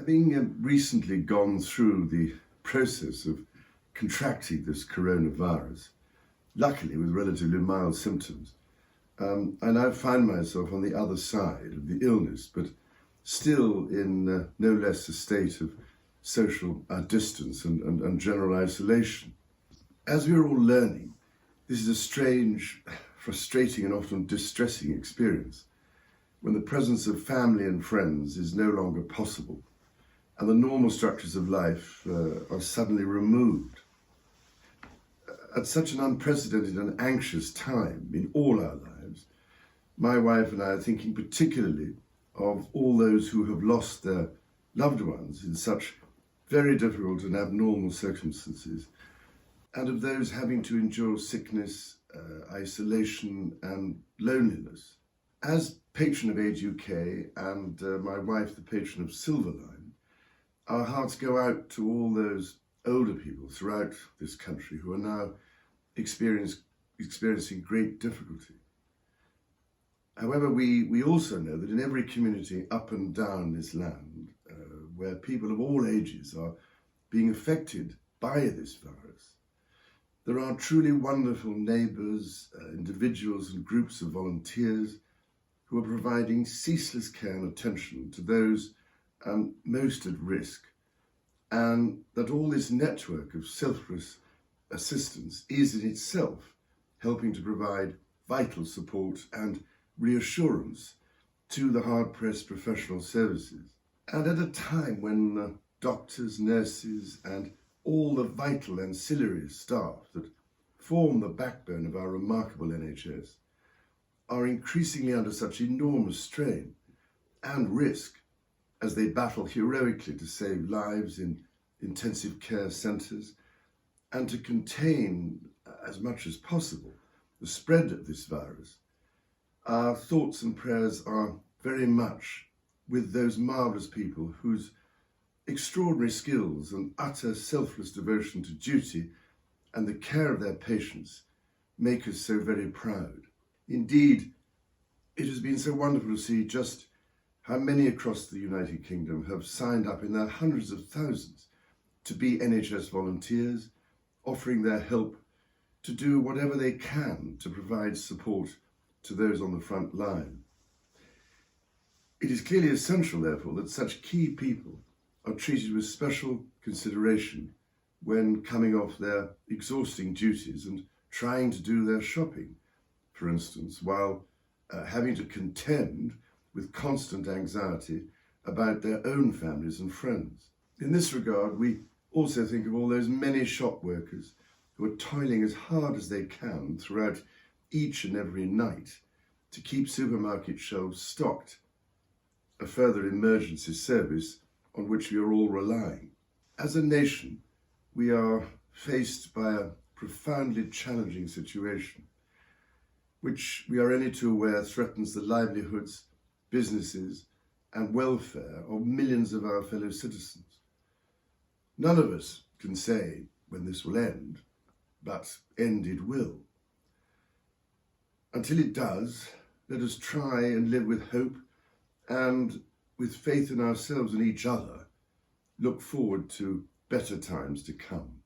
Having recently gone through the process of contracting this coronavirus, luckily with relatively mild symptoms, I now find myself on the other side of the illness, but still in no less a state of social distance and general isolation. As we are all learning, this is a strange, frustrating and often distressing experience when the presence of family and friends is no longer possible and the normal structures of life are suddenly removed. At such an unprecedented and anxious time in all our lives, my wife and I are thinking particularly of all those who have lost their loved ones in such very difficult and abnormal circumstances, and of those having to endure sickness, isolation and loneliness. As patron of Age UK and my wife the patron of Silverline, our hearts go out to all those older people throughout this country who are now experiencing great difficulty. However, we also know that in every community up and down this land, where people of all ages are being affected by this virus, there are truly wonderful neighbours, individuals and groups of volunteers who are providing ceaseless care and attention to those most at risk, and that all this network of selfless assistance is in itself helping to provide vital support and reassurance to the hard-pressed professional services. And at a time when doctors, nurses and all the vital ancillary staff that form the backbone of our remarkable NHS are increasingly under such enormous strain and risk as they battle heroically to save lives in intensive care centres and to contain, as much as possible, the spread of this virus, our thoughts and prayers are very much with those marvellous people whose extraordinary skills and utter selfless devotion to duty and the care of their patients make us so very proud. Indeed, it has been so wonderful to see just how many across the United Kingdom have signed up in their hundreds of thousands to be NHS volunteers, offering their help to do whatever they can to provide support to those on the front line. It is clearly essential, therefore, that such key people are treated with special consideration when coming off their exhausting duties and trying to do their shopping, for instance, while having to contend with constant anxiety about their own families and friends. In this regard, we also think of all those many shop workers who are toiling as hard as they can throughout each and every night to keep supermarket shelves stocked, a further emergency service on which we are all relying. As a nation, we are faced by a profoundly challenging situation, which we are only too aware threatens the livelihoods, businesses and welfare of millions of our fellow citizens. None of us can say when this will end, but end it will. Until it does, let us try and live with hope and, with faith in ourselves and each other, look forward to better times to come.